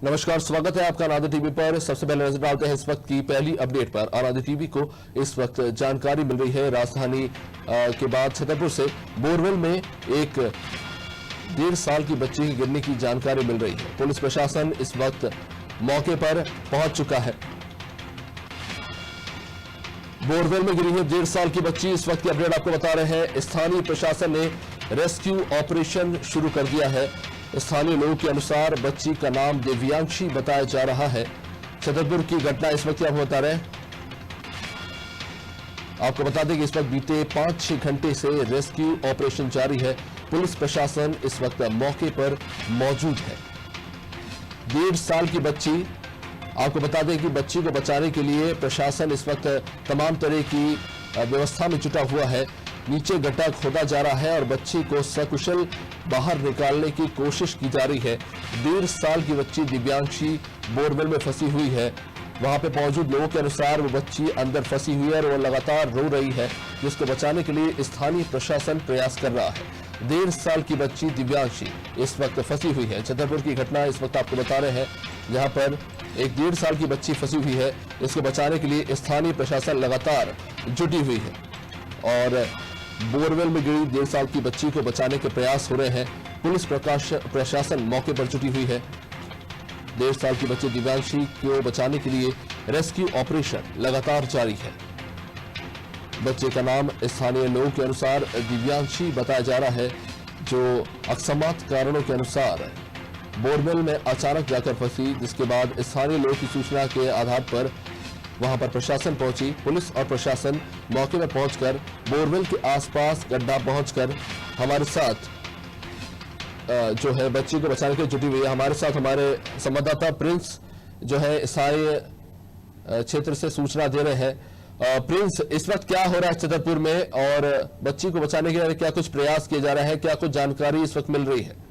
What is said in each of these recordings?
नमस्कार, स्वागत है आपका अनादि टीवी पर। सबसे पहले नजर डालते हैं इस वक्त की पहली अपडेट पर। अनादि टीवी को इस वक्त जानकारी मिल रही है राजधानी के बाद छतरपुर से बोरवेल में एक 1.5 साल की बच्ची की गिरने की जानकारी मिल रही है। पुलिस प्रशासन इस वक्त मौके पर पहुंच चुका है। बोरवेल में गिरी है 1.5 साल की बच्ची। इस वक्त की अपडेट आपको बता रहे हैं। स्थानीय प्रशासन ने रेस्क्यू ऑपरेशन शुरू कर दिया है। स्थानीय लोगों के अनुसार बच्ची का नाम दिव्यांशी बताया जा रहा है। छतरपुर की घटना इस वक्त आपको बता रहे हैं। आपको बता दें कि इस वक्त बीते 5-6 घंटे से रेस्क्यू ऑपरेशन जारी है। पुलिस प्रशासन इस वक्त मौके पर मौजूद है। 1.5 साल की बच्ची, आपको बता दें कि बच्ची को बचाने के लिए प्रशासन इस वक्त तमाम तरह की व्यवस्था में जुटा हुआ है। नीचे गड्ढा खोदा जा रहा है और बच्ची को सकुशल बाहर निकालने की कोशिश की जा रही है। 1.5 साल की बच्ची दिव्यांशी बोरवेल में फंसी हुई है। वहां पे मौजूद लोगों के अनुसार वो बच्ची अंदर फंसी हुई है और वो लगातार रो रही है, जिसको बचाने के लिए स्थानीय प्रशासन प्रयास कर रहा है। 1.5 साल की बच्ची दिव्यांशी इस वक्त फंसी हुई है। छतरपुर की घटना इस वक्त आपको बता रहे हैं, जहां पर एक 1.5 साल की बच्ची फंसी हुई है। इसको बचाने के लिए स्थानीय प्रशासन लगातार जुटी हुई है और बोरवेल में गिरी 1.5 साल की बच्ची को बचाने के प्रयास हो रहे हैं। पुलिस प्रशासन मौके पर जुटी हुई है। 1.5 साल की बच्ची दिव्यांशी को बचाने के लिए रेस्क्यू ऑपरेशन लगातार जारी है। बच्चे का नाम स्थानीय लोगों के अनुसार दिव्यांशी बताया जा रहा है, जो अकस्मात कारणों के अनुसार बोरवेल में अचानक जाकर फंसी, जिसके बाद स्थानीय लोगों की सूचना के आधार पर वहां पर प्रशासन पहुंची। पुलिस और प्रशासन मौके पर पहुंचकर बोरवेल के आसपास गड्ढा पहुंचकर हमारे साथ जो है बच्ची को बचाने के लिए जुटी हुई है। हमारे साथ हमारे संवाददाता प्रिंस जो है सारे क्षेत्र से सूचना दे रहे हैं। प्रिंस, इस वक्त क्या हो रहा है छतरपुर में और बच्ची को बचाने के लिए क्या कुछ प्रयास किए जा रहे हैं? क्या कुछ जानकारी इस वक्त मिल रही है?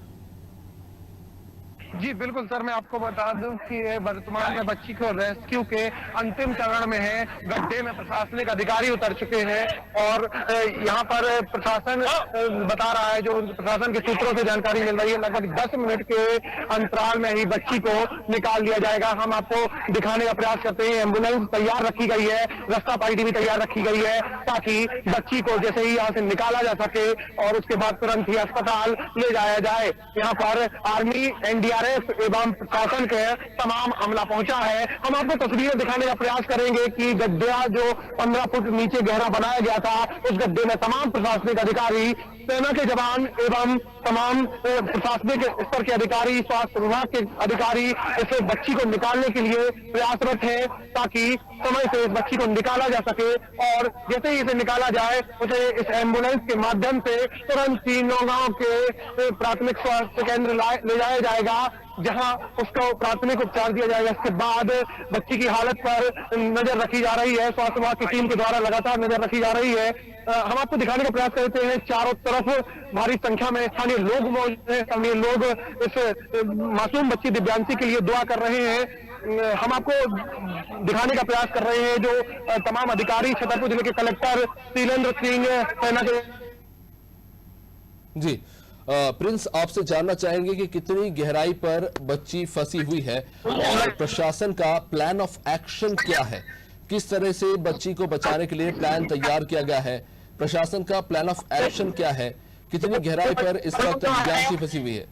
जी बिल्कुल सर, मैं आपको बता दूं कि वर्तमान में बच्ची को रेस्क्यू के अंतिम चरण में है। गड्ढे में प्रशासनिक अधिकारी उतर चुके हैं और यहाँ पर प्रशासन बता रहा है, जो प्रशासन के सूत्रों से जानकारी मिल रही है, लगभग 10 मिनट के अंतराल में ही बच्ची को निकाल लिया जाएगा। हम आपको दिखाने का प्रयास करते हैं। एम्बुलेंस तैयार रखी गई है, रास्ता पार्टी भी तैयार रखी गई है, ताकि बच्ची को जैसे ही यहाँ से निकाला जा सके और उसके बाद तुरंत ही अस्पताल ले जाया जाए। यहाँ पर आर्मी, NDRF एवं प्रशासन के तमाम अमला पहुंचा है। हम आपको तस्वीरें दिखाने का प्रयास करेंगे कि गड्ढा जो 15 फुट नीचे गहरा बनाया गया था, उस गड्ढे में तमाम प्रशासनिक अधिकारी, सेना के जवान एवं तमाम प्रशासनिक स्तर के अधिकारी, स्वास्थ्य विभाग के अधिकारी इस बच्ची को निकालने के लिए प्रयासरत है, ताकि समय से इस बच्ची को निकाला जा सके और जैसे ही इसे निकाला जाए उसे इस एम्बुलेंस के माध्यम से तुरंत ही नौगांव के प्राथमिक स्वास्थ्य केंद्र ले जाया जाएगा, जहां उसको प्राथमिक उपचार दिया जाएगा। इसके बाद बच्ची की हालत पर नजर रखी जा रही है। स्वास्थ्य विभाग की टीम के द्वारा लगातार नजर रखी जा रही है। हम आपको दिखाने का प्रयास करते हैं। चारों तरफ भारी संख्या में स्थानीय लोग मौजूद हैं। स्थानीय लोग इस मासूम बच्ची दिव्यांशी के लिए दुआ कर रहे हैं। हम आपको दिखाने का प्रयास कर रहे हैं, जो तमाम अधिकारी, छतरपुर जिले के कलेक्टर शीलेंद्र सिंह, सेना के। जी प्रिंस, आपसे जानना चाहेंगे कि कितनी गहराई पर बच्ची फंसी हुई है और प्रशासन का प्लान ऑफ एक्शन क्या है? किस तरह से बच्ची को बचाने के लिए प्लान तैयार किया गया है? प्रशासन का प्लान ऑफ एक्शन क्या है? कितनी गहराई पर इस वक्त दिव्यांशी फंसी हुई है?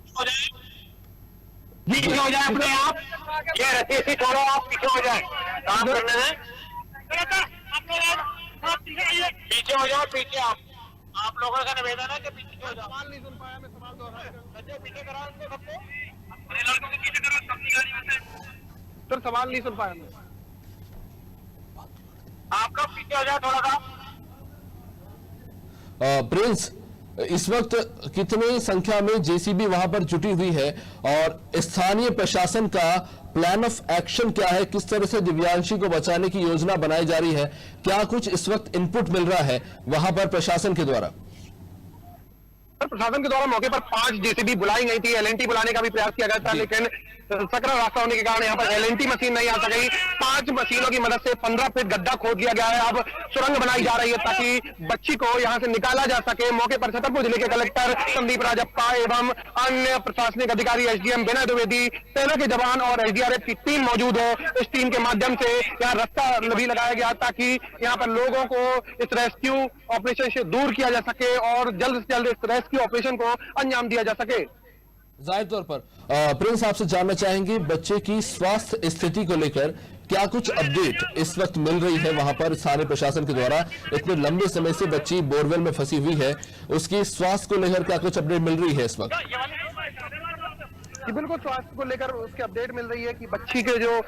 पीछे हो जाए अपने आप, ये रस्सी से छोड़ो, आप पीछे हो जाए। काम करना है, पीछे हो जाओ। पीछे आप लोगों का निवेदन है कि पीछे हो जाओ। सवाल नहीं सुन पाया, मैं सवाल दोहराया। पीछे कराओ उनको सबको, अपने लड़कों को पीछे करो, सबकी गाड़ी में से। सर सवाल नहीं सुन पाया मैं। आपका पीछे हो जाए थोड़ा सा। प्रिंस, इस वक्त कितनी संख्या में जेसीबी वहां पर जुटी हुई है और स्थानीय प्रशासन का प्लान ऑफ एक्शन क्या है? किस तरह से दिव्यांशी को बचाने की योजना बनाई जा रही है? क्या कुछ इस वक्त इनपुट मिल रहा है वहां पर प्रशासन के द्वारा? प्रशासन के द्वारा मौके पर 5 जेसीबी बुलाई गई थी, एलएनटी बुलाने का भी प्रयास किया गया था, लेकिन सकरा रास्ता होने के कारण यहाँ पर एलएनटी मशीन नहीं आ सकी। 5 मशीनों की मदद से 15 फीट गड्ढा खोद दिया गया है। अब सुरंग बनाई जा रही है ताकि बच्ची को यहाँ से निकाला जा सके। मौके पर छतरपुर जिले के कलेक्टर संदीप राजप्पा एवं अन्य प्रशासनिक अधिकारी, एसडीएम विनय द्विवेदी, सेना के जवान और एसडीआरएफ की टीम मौजूद है। इस टीम के माध्यम से यहाँ रास्ता भी लगाया गया ताकि यहाँ पर लोगों को इस रेस्क्यू ऑपरेशन से दूर किया जा सके और जल्द से जल्द इस रेस्क्यू ऑपरेशन को अंजाम दिया जा सके। जाहिर तौर पर प्रिंस, आपसे जानना चाहेंगे बच्चे की स्वास्थ्य स्थिति को लेकर क्या कुछ अपडेट इस वक्त मिल रही है वहां पर स्थानीय प्रशासन के द्वारा? इतने लंबे समय से बच्ची बोरवेल में फंसी हुई है, उसकी स्वास्थ्य को लेकर क्या कुछ अपडेट मिल रही है इस वक्त? जी बिल्कुल, स्वास्थ्य को लेकर उसकी अपडेट मिल रही है कि बच्ची के जो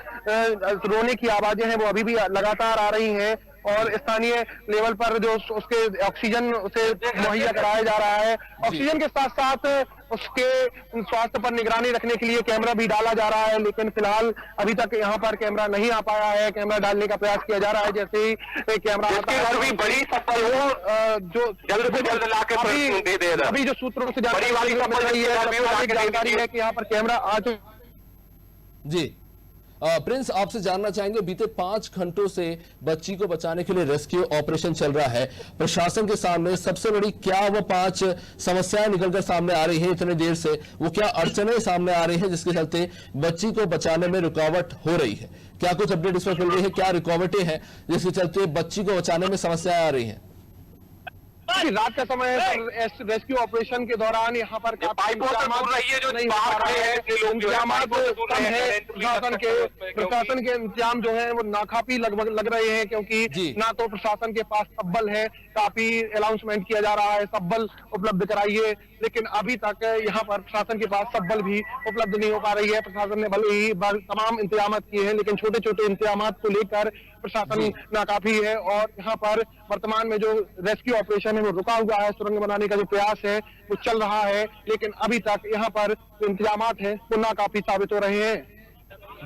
रोने की आवाजें हैं वो अभी भी लगातार आ रही हैं और स्थानीय लेवल पर जो उसके ऑक्सीजन उसे मुहैया कराया जा रहा है। ऑक्सीजन के साथ साथ उसके स्वास्थ्य पर निगरानी रखने के लिए कैमरा भी डाला जा रहा है, लेकिन फिलहाल अभी तक यहाँ पर कैमरा नहीं आ पाया है। कैमरा डालने का प्रयास किया जा रहा है, जैसे ही कैमरा आता है बड़ी सफल हो जो जल्द से जल्द लाके अभी जो सूत्रों से जानकारी है कि यहाँ पर कैमरा आ चुका। जी प्रिंस, आपसे जानना चाहेंगे बीते 5 घंटों से बच्ची को बचाने के लिए रेस्क्यू ऑपरेशन चल रहा है। प्रशासन के सामने सबसे बड़ी क्या वो 5 समस्याएं निकलकर सामने आ रही है इतने देर से? वो क्या अड़चने सामने आ रही है जिसके चलते बच्ची को बचाने में रुकावट हो रही है? क्या कुछ अपडेट इस वक्त मिल रही है? क्या रुकावटें हैं जिसके चलते बच्ची को बचाने में समस्याएं आ रही है? रात का समय रेस्क्यू ऑपरेशन के दौरान यहाँ पर प्रशासन के इंतजाम जो है वो नाकाफी लग रहे हैं, क्योंकि ना तो प्रशासन के पास सब्बल है, काफी अनाउंसमेंट किया जा रहा है सब्बल उपलब्ध कराइए, लेकिन अभी तक यहाँ पर प्रशासन के पास सब्बल भी उपलब्ध नहीं हो पा रही है। प्रशासन ने भले ही तमाम इंतजाम किए हैं, लेकिन छोटे छोटे इंतजाम को लेकर प्रशासन नाकाफी है और यहाँ पर वर्तमान में जो रेस्क्यू ऑपरेशन है वो रुका हुआ है। सुरंग बनाने का जो प्रयास है वो चल रहा है, लेकिन अभी तक यहाँ पर जो इंतजाम है वो नाकाफी साबित हो रहे हैं।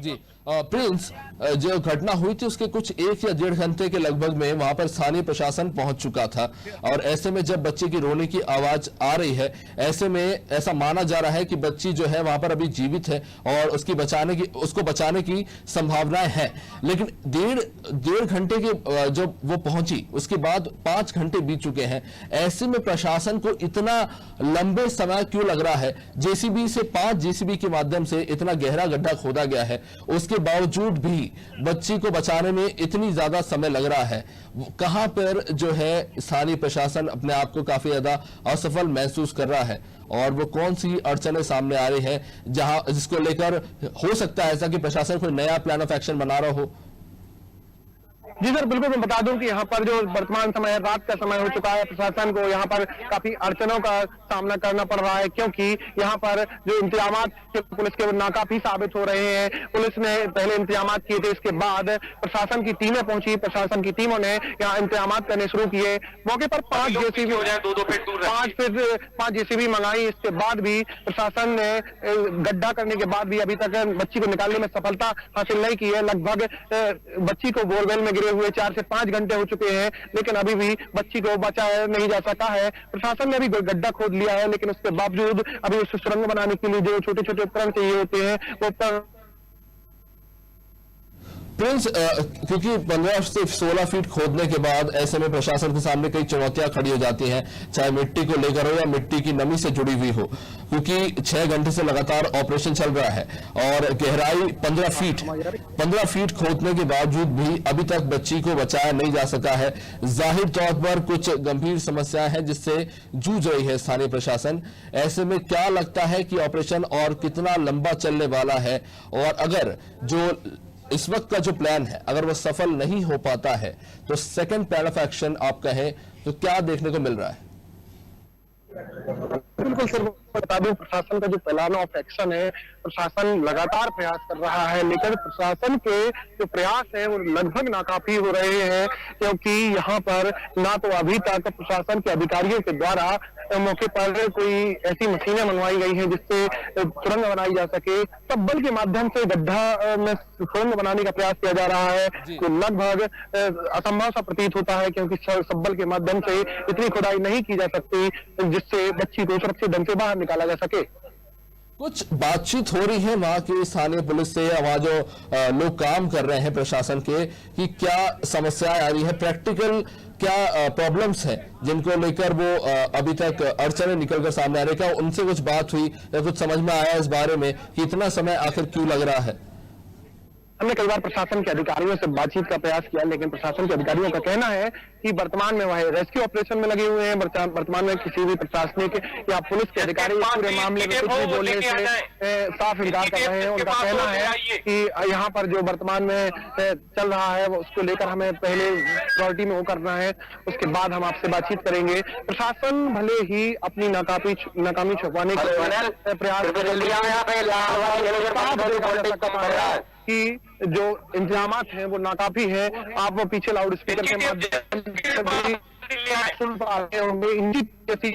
जी प्रिंस, जो घटना हुई थी उसके कुछ 1 या 1.5 घंटे के लगभग में वहां पर स्थानीय प्रशासन पहुंच चुका था और ऐसे में जब बच्चे की रोने की आवाज आ रही है, ऐसे में ऐसा माना जा रहा है कि बच्ची जो है वहां पर अभी जीवित है और उसको बचाने की संभावनाएं हैं। लेकिन डेढ़ घंटे के जब वो पहुंची उसके बाद 5 घंटे बीत चुके हैं। ऐसे में प्रशासन को इतना लंबे समय क्यों लग रहा है? जेसीबी से 5 जेसीबी के माध्यम से इतना गहरा गड्ढा खोदा गया है, उसके बावजूद भी बच्ची को बचाने में इतनी ज्यादा समय लग रहा है। कहां पर जो है स्थानीय प्रशासन अपने आप को काफी ज्यादा असफल महसूस कर रहा है और वो कौन सी अड़चनें सामने आ रही है जिसको लेकर हो सकता है ऐसा कि प्रशासन कोई नया प्लान ऑफ एक्शन बना रहा हो? जी सर, बिल्कुल मैं बता दूं कि यहाँ पर जो वर्तमान समय रात का समय हो चुका है, प्रशासन को यहाँ पर काफी अड़चनों का सामना करना पड़ रहा है, क्योंकि यहाँ पर जो इंतजाम पुलिस के नाकाफी साबित हो रहे हैं। पुलिस ने पहले इंतजाम किए थे, इसके बाद प्रशासन की टीमें पहुंची, प्रशासन की टीमों ने यहाँ इंतजाम करने शुरू किए। मौके पर 5 जेसीबी हो जाए 2-2 फीट 5 जेसीबी मंगाई। इसके बाद भी प्रशासन ने गड्ढा करने के बाद भी अभी तक बच्ची को निकालने में सफलता हासिल नहीं की है। लगभग बच्ची को बोरवेल में गिरे हुए 4 से 5 घंटे हो चुके हैं, लेकिन अभी भी बच्ची को बचाया नहीं जा सका है। प्रशासन ने भी गड्ढा खोद लिया है, लेकिन उसके बावजूद अभी उस सुरंग बनाने के लिए जो छोटे छोटे उपकरण चाहिए होते हैं वो उपकरण प्रिंस, क्योंकि 15 से 16 फीट खोदने के बाद ऐसे में प्रशासन के सामने कई चुनौतियां खड़ी हो जाती हैं, चाहे मिट्टी को लेकर हो या मिट्टी की नमी से जुड़ी हुई हो, क्योंकि 6 घंटे से लगातार ऑपरेशन चल रहा है और गहराई 15 फीट खोदने के बावजूद भी अभी तक बच्ची को बचाया नहीं जा सका है। जाहिर तौर पर कुछ गंभीर समस्याएं हैं जिससे जूझ रही है स्थानीय प्रशासन। ऐसे में क्या लगता है कि ऑपरेशन और कितना लंबा चलने वाला है, और अगर जो इस वक्त का जो प्लान है अगर वो सफल नहीं हो पाता है तो सेकंड प्लान ऑफ एक्शन आप कहें तो क्या देखने को मिल रहा है? बिल्कुल सर, बता दूं, प्रशासन का जो प्लान ऑफ एक्शन है, प्रशासन लगातार प्रयास कर रहा है, लेकिन प्रशासन के जो प्रयास है वो लगभग नाकाफी हो रहे हैं, क्योंकि यहाँ पर ना तो अभी तक प्रशासन के अधिकारियों के द्वारा मौके पर कोई ऐसी मशीनें मंगवाई गई हैं जिससे सुरंग बनाई जा सके। सब्बल के माध्यम से गड्ढा में सुरंग बनाने का प्रयास किया जा रहा है, तो लगभग असंभव सा प्रतीत होता है, क्योंकि सब्बल के माध्यम से इतनी खुदाई नहीं की जा सकती जिससे बच्ची को सुरक्षित ढंग से बाहर निकाला जा सके। कुछ बातचीत हो रही है वहां की स्थानीय पुलिस से, वहां जो लोग काम कर रहे हैं प्रशासन के, कि क्या समस्याएं आ रही है, प्रैक्टिकल क्या प्रॉब्लम्स हैं जिनको लेकर वो अभी तक अड़चने निकलकर सामने आ रही है? क्या उनसे कुछ बात हुई या कुछ समझ में आया इस बारे में कि इतना समय आखिर क्यों लग रहा है? हमने कई बार प्रशासन के अधिकारियों से बातचीत का प्रयास किया, लेकिन प्रशासन के अधिकारियों का कहना है कि वर्तमान में वह रेस्क्यू ऑपरेशन में लगे हुए हैं। वर्तमान में किसी भी प्रशासनिक या पुलिस के अधिकारी इस पूरे मामले में कुछ भी बोलने से साफ इनकार कर रहे हैं। उनका कहना है कि यहाँ पर जो वर्तमान में चल रहा है उसको लेकर हमें पहले प्रायोरिटी में वो करना है, उसके बाद हम आपसे बातचीत करेंगे। प्रशासन भले ही अपनी नाकामी छुपाने के प्रयास कि जो इंतजामात हैं वो नाकाफी है। आप वो पीछे लाउड स्पीकर के माध्यम से सुन पा रहे होंगे। इनकी जैसी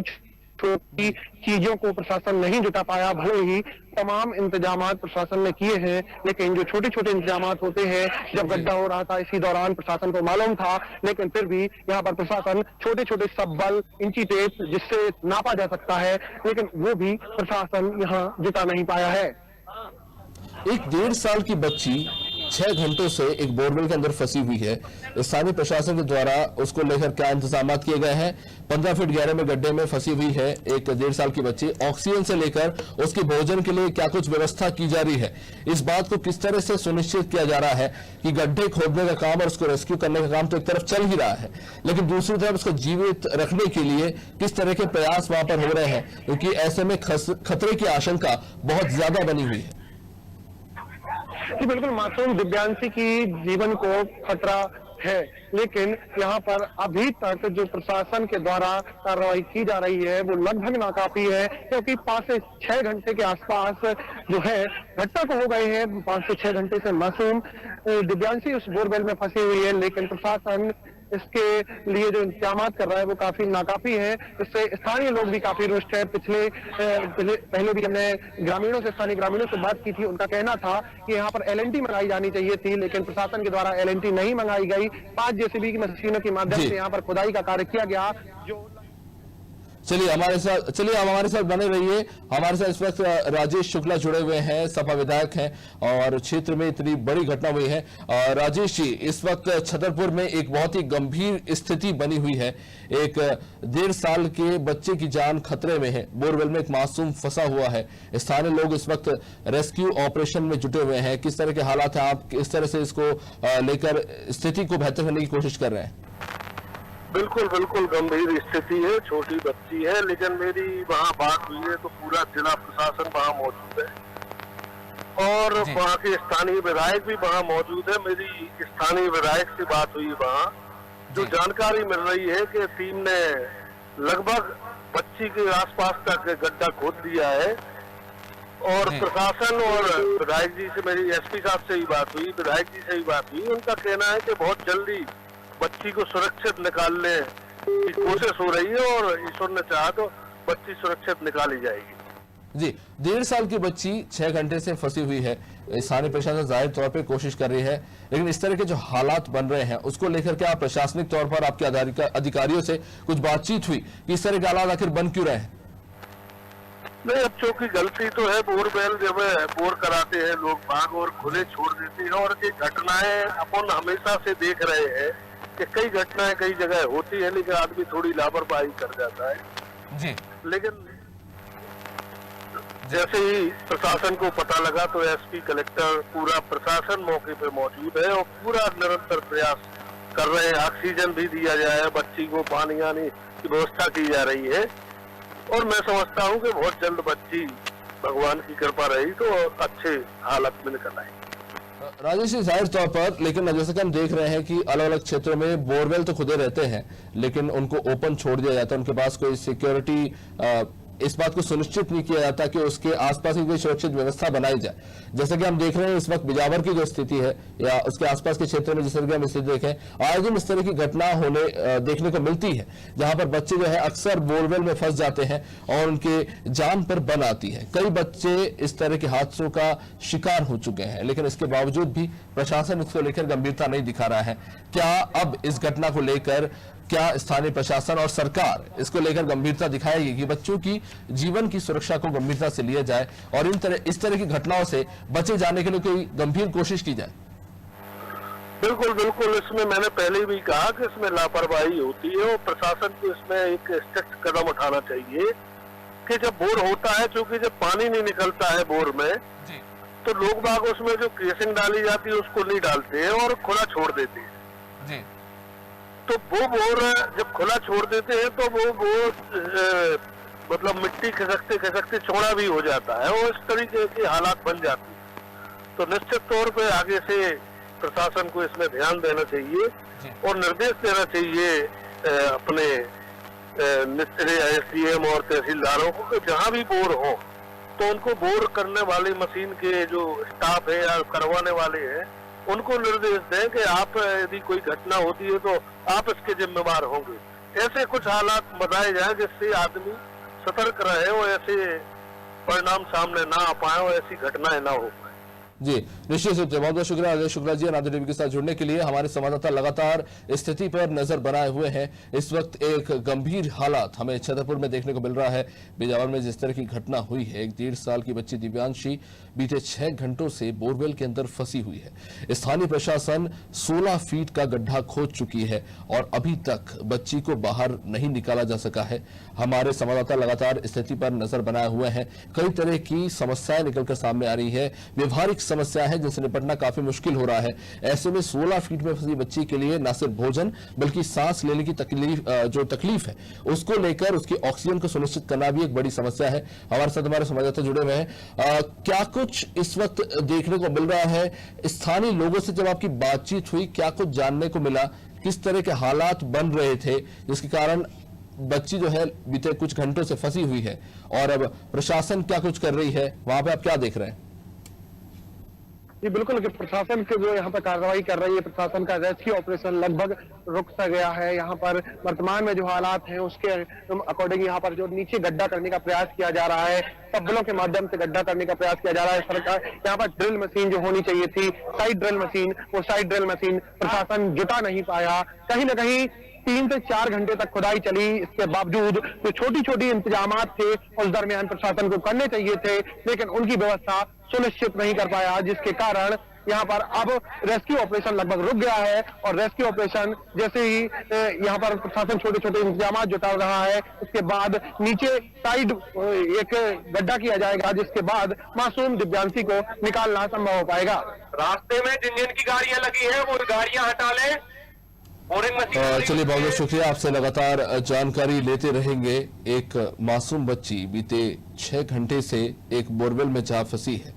छोटी चीजों को प्रशासन नहीं जुटा पाया, भले ही तमाम इंतजामात प्रशासन ने किए हैं, लेकिन जो छोटे छोटे इंतजामात होते हैं, जब गड्ढा हो रहा था इसी दौरान प्रशासन को मालूम था, लेकिन फिर भी यहाँ पर प्रशासन छोटे छोटे सब्बल, इंची टेप जिससे नापा जा सकता है, लेकिन वो भी प्रशासन यहाँ जुटा नहीं पाया है। एक 1.5 साल की बच्ची 6 घंटों से एक बोरवेल के अंदर फंसी हुई है। स्थानीय प्रशासन के द्वारा उसको लेकर क्या इंतजाम किए गए हैं? 15 फीट गहरे में गड्ढे में फंसी हुई है एक 1.5 साल की बच्ची। ऑक्सीजन से लेकर उसके भोजन के लिए क्या कुछ व्यवस्था की जा रही है? इस बात को किस तरह से सुनिश्चित किया जा रहा है कि गड्ढे खोदने का काम और उसको रेस्क्यू करने का काम तो एक तरफ चल ही रहा है, लेकिन दूसरी तरफ उसको जीवित रखने के लिए किस तरह के प्रयास वहां पर हो रहे हैं? क्योंकि ऐसे में खतरे की आशंका बहुत ज्यादा बनी हुई है। जी बिल्कुल, मासूम दिव्यांशी की जीवन को खतरा है, लेकिन यहाँ पर अभी तक जो प्रशासन के द्वारा कार्रवाई की जा रही है वो लगभग नाकाफी है, क्योंकि 5 से 6 घंटे के आसपास जो है घटना को हो गए हैं। 5 से 6 घंटे से मासूम दिव्यांशी उस बोरवेल में फंसी हुई है, लेकिन प्रशासन इसके लिए जो इंतजाम कर रहा है वो काफी नाकाफी है। इससे स्थानीय लोग भी काफी रुष्ट है। पहले भी हमने स्थानीय ग्रामीणों से बात की थी, उनका कहना था कि यहाँ पर LNT मंगाई जानी चाहिए थी, लेकिन प्रशासन के द्वारा LNT नहीं मंगाई गई। 5 JCB की मशीनों के माध्यम से यहाँ पर खुदाई का कार्य किया गया। जो चलिए हमारे साथ बने रहिए। हमारे साथ इस वक्त राजेश शुक्ला जुड़े हुए हैं, सपा विधायक हैं और क्षेत्र में इतनी बड़ी घटना हुई है। राजेश जी, इस वक्त छतरपुर में एक बहुत ही गंभीर स्थिति बनी हुई है। एक 1.5 साल के बच्चे की जान खतरे में है, बोरवेल में एक मासूम फंसा हुआ है। स्थानीय लोग इस वक्त रेस्क्यू ऑपरेशन में जुटे हुए हैं। किस तरह के हालात हैं? आप किस तरह से इसको लेकर स्थिति को बेहतर करने की कोशिश कर रहे हैं? बिल्कुल गंभीर स्थिति है, छोटी बच्ची है, लेकिन मेरी वहाँ बात हुई है तो पूरा जिला प्रशासन वहाँ मौजूद है और वहाँ के स्थानीय विधायक भी वहाँ मौजूद है। मेरी स्थानीय विधायक से बात हुई वहाँ, जो जानकारी मिल रही है कि टीम ने लगभग बच्ची के आसपास तक गड्ढा खोद दिया है और प्रशासन और विधायक जी से, मेरी SP साहब से ही बात हुई, विधायक जी से ही बात हुई। उनका कहना है कि बहुत जल्दी बच्ची को सुरक्षित निकालने की कोशिश हो रही है और ईश्वर ने चाहा तो बच्ची सुरक्षित निकाली जाएगी। जी, 1.5 साल की बच्ची 6 घंटे से फंसी हुई है। स्थानीय प्रशासन जाहिर तौर पे कोशिश कर रही है, लेकिन इस तरह के जो हालात बन रहे हैं उसको लेकर के आप प्रशासनिक तौर पर आपके अधिकारियों से कुछ बातचीत हुई कि इस तरह के हालात आखिर बन क्यों रहे हैं? नहीं, अब चूंकि गलती तो है, बोरवेल जब बोर कराते हैं लोग बाग और खुले छोड़ देते हैं और ये घटनाएं अपन हमेशा से देख रहे हैं कि कई घटनाएं कई जगह होती है, लेकिन आदमी थोड़ी लापरवाही कर जाता है जी। लेकिन जैसे ही प्रशासन को पता लगा तो SP, कलेक्टर, पूरा प्रशासन मौके पे मौजूद है और पूरा निरंतर प्रयास कर रहे हैं। ऑक्सीजन भी दिया जाए, बच्ची को पानी आने की व्यवस्था की जा रही है और मैं समझता हूँ कि बहुत जल्द बच्ची, भगवान की कृपा रही तो अच्छे हालत में निकल आएगी। राजेश जी, जाहिर तौर पर, लेकिन जैसे कि हम देख रहे हैं कि अलग अलग क्षेत्रों में बोरवेल तो खुदे रहते हैं, लेकिन उनको ओपन छोड़ दिया जाता है। उनके पास कोई सिक्योरिटी इस बात को सुनिश्चित नहीं किया जाता कि उसके आसपास की कोई सुरक्षित व्यवस्था बनाई जाए। जैसे कि हम देख रहे हैं इस वक्त बिजावर की जो स्थिति है या उसके आसपास के क्षेत्र में जिस तरह की हम स्थिति देखें, आए दिन इस तरह की घटना देखने को मिलती है जहां पर बच्चे जो है अक्सर बोरवेल में फंस जाते हैं और उनके जान पर बन आती है। कई बच्चे इस तरह के हादसों का शिकार हो चुके हैं, लेकिन इसके बावजूद भी प्रशासन इसको लेकर गंभीरता नहीं दिखा रहा है। क्या अब इस घटना को लेकर क्या स्थानीय प्रशासन और सरकार इसको लेकर गंभीरता दिखाएगी कि बच्चों की जीवन की सुरक्षा को गंभीरता से लिया जाए और इस तरह की घटनाओं से बचे जाने के लिए कोई गंभीर कोशिश की जाए? बिल्कुल बिल्कुल, इसमें मैंने पहले भी कहा कि इसमें लापरवाही होती है और प्रशासन को इसमें एक स्ट्रिक्ट कदम उठाना चाहिए कि जब बोर होता है, क्योंकि जब पानी नहीं निकलता है बोर में तो लोग बाग उसमें जो केसिंग डाली जाती है उसको नहीं डालते हैं और खुला छोड़ देते हैं। तो वो बोर जब खुला छोड़ देते हैं तो वो बोर मतलब मिट्टी खिसकते खिसकते चौड़ा भी हो जाता है और इस तरीके की हालात बन जाती है। तो निश्चित तौर पे आगे से प्रशासन को इसमें ध्यान देना चाहिए और निर्देश देना चाहिए अपने एसडीएम और तहसीलदारों को कि जहां भी बोर हो तो उनको बोर करने वाली मशीन के जो स्टाफ है या करवाने वाले हैं उनको निर्देश दें कि आप यदि कोई घटना होती है तो आप इसके जिम्मेवार होंगे। ऐसे कुछ हालात बताए जाए जिससे आदमी सतर्क रहे और ऐसे परिणाम सामने ना आ पाए और ऐसी घटनाएं ना हो। जी निश्चित रूप से बहुत बहुत शुक्रिया अजय शुक्ला जी नादिर टीवी के साथ जुड़ने के लिए। हमारे संवाददाता लगातार स्थिति पर नजर बनाए हुए हैं। इस वक्त एक गंभीर हालात हमें छतरपुर में देखने को मिल रहा है। बिजावर में जिस तरह की घटना हुई है, एक 1.5 साल की बच्ची दिव्यांशी बीते 6 घंटों से बोरवेल के अंदर फंसी हुई है। स्थानीय प्रशासन 16 फीट का गड्ढा खोद चुकी है और अभी तक बच्ची को बाहर नहीं निकाला जा सका है। हमारे संवाददाता लगातार स्थिति पर नजर बनाए हुए हैं। कई तरह की समस्याएं निकलकर सामने आ रही है, व्यवहारिक समस्या है जिनसे निपटना काफी मुश्किल हो रहा है। ऐसे में 16 फीट में फंसी बच्ची के लिए न सिर्फ भोजन बल्कि सांस लेने की तकलीफ है उसको लेकर उसकी ऑक्सीजन को सुनिश्चित करना भी एक बड़ी समस्या है। हमारे साथ हमारे संवाददाता जुड़े हुए हैं। क्या कुछ इस वक्त देखने को मिल रहा है? स्थानीय लोगों से जब आपकी बातचीत हुई क्या कुछ जानने को मिला? किस तरह के हालात बन रहे थे जिसके कारण बच्ची जो है बीते कुछ घंटों से फंसी हुई है और अब प्रशासन क्या कुछ कर रही है, वहां पे आप क्या देख रहे हैं? जी बिल्कुल, कि प्रशासन के जो यहाँ पर कार्रवाई कर रही है, प्रशासन का रेस्क्यू ऑपरेशन लगभग रुक सा गया है। यहाँ पर वर्तमान में जो हालात हैं उसके अकॉर्डिंग यहाँ पर जो नीचे गड्ढा करने का प्रयास किया जा रहा है, टब्बलों के माध्यम से गड्ढा करने का प्रयास किया जा रहा है। सरकार यहाँ पर ड्रिल मशीन जो होनी चाहिए थी, साइड ड्रिल मशीन, वो साइड ड्रिल मशीन प्रशासन जुटा नहीं पाया। कहीं ना कहीं 3 से 4 घंटे तक खुदाई चली। इसके बावजूद जो छोटी छोटी इंतजामात थे उस दरमियान प्रशासन को करने चाहिए थे, लेकिन उनकी व्यवस्था सुनिश्चित नहीं कर पाया, जिसके कारण यहाँ पर अब रेस्क्यू ऑपरेशन लगभग रुक गया है। और रेस्क्यू ऑपरेशन जैसे ही यहाँ पर प्रशासन छोटे छोटे इंतजाम जुटा रहा है, उसके बाद नीचे साइड एक गड्ढा किया जाएगा, जिसके बाद मासूम दिव्यांशी को निकालना संभव हो पाएगा। रास्ते में जिन जिन की गाड़ियां लगी है वो गाड़ियां हटा लें। चलिए बहुत बहुत शुक्रिया, आपसे लगातार जानकारी लेते रहेंगे। एक मासूम बच्ची बीते 6 घंटे से एक बोरवेल में जा फंसी है।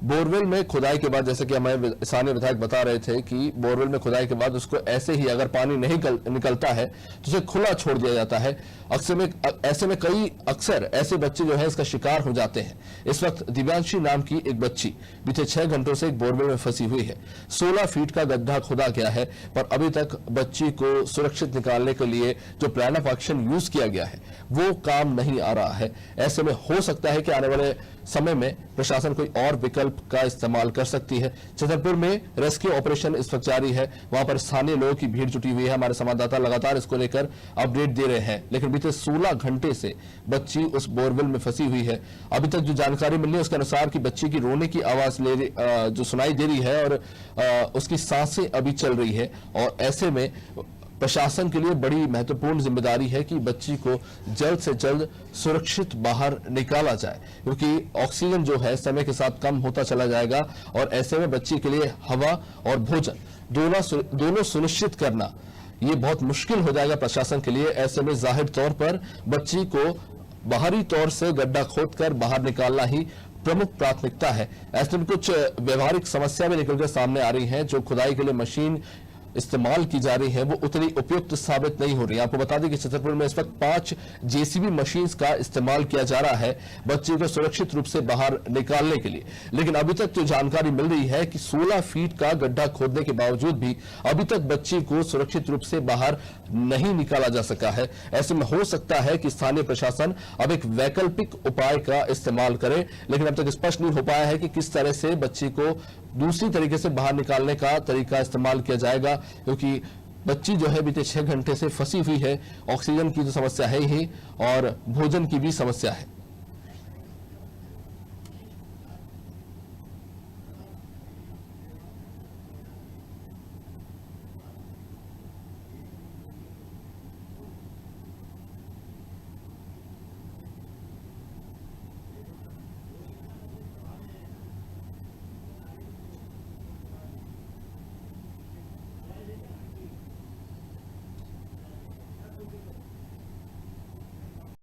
बोरवेल में खुदाई के बाद, जैसे कि हमारे स्थानीय विधायक बता रहे थे कि बोरवेल में खुदाई के बाद उसको ऐसे ही अगर पानी नहीं निकलता है तो उसे खुला छोड़ दिया जाता है। ऐसे में कई अक्सर ऐसे बच्चे जो है इसका शिकार हो जाते हैं। इस वक्त दिव्यांशी नाम की एक बच्ची बीते 6 घंटों से एक बोरवेल में फंसी हुई है। 16 फीट का गड्ढा खुदा गया है, पर अभी तक बच्ची को सुरक्षित निकालने के लिए जो प्लान ऑफ एक्शन यूज किया गया है वो काम नहीं आ रहा है। ऐसे में हो सकता है कि आने वाले समय में प्रशासन कोई और विकल्प का इस्तेमाल कर सकती है। छतरपुर में रेस्क्यू ऑपरेशन इस वक्त जारी है, वहां पर स्थानीय लोगों की भीड़ जुटी हुई है। हमारे संवाददाता लगातार इसको लेकर अपडेट दे रहे हैं, लेकिन बीते 16 घंटे से बच्ची उस बोरवेल में फंसी हुई है। अभी तक जो जानकारी मिली है उसके अनुसार कि बच्ची की रोने की आवाज जो सुनाई दे रही है और उसकी सांसें अभी चल रही है। और ऐसे में प्रशासन के लिए बड़ी महत्वपूर्ण जिम्मेदारी है कि बच्ची को जल्द से जल्द सुरक्षित बाहर निकाला जाए, क्योंकि ऑक्सीजन जो है समय के साथ कम होता चला जाएगा और ऐसे में बच्ची के लिए हवा और भोजन दोनों सुनिश्चित करना ये बहुत मुश्किल हो जाएगा प्रशासन के लिए। ऐसे में जाहिर तौर पर बच्ची को बाहरी तौर से गड्ढा खोदकर बाहर निकालना ही प्रमुख प्राथमिकता है। ऐसे में कुछ व्यवहारिक समस्या भी निकलकर सामने आ रही हैं। जो खुदाई के लिए मशीन इस्तेमाल की जा रही है वो उतनी उपयुक्त साबित नहीं हो रही। आपको बता दें कि छतरपुर में इस वक्त 5 जेसीबी मशीन्स का इस्तेमाल किया जा रहा है बच्चे को सुरक्षित रूप से बाहर निकालने के लिए, लेकिन अभी तक जो जानकारी मिल रही है कि 16 फीट का गड्ढा खोदने के बावजूद भी अभी तक बच्ची को सुरक्षित रूप से बाहर नहीं निकाला जा सका है। ऐसे में हो सकता है कि स्थानीय प्रशासन अब एक वैकल्पिक उपाय का इस्तेमाल करे, लेकिन अब तक स्पष्ट नहीं हो पाया है कि किस तरह से बच्ची को दूसरी तरीके से बाहर निकालने का तरीका इस्तेमाल किया जाएगा, क्योंकि बच्ची जो है बीते 6 घंटे से फंसी हुई है। ऑक्सीजन की तो समस्या है ही और भोजन की भी समस्या है।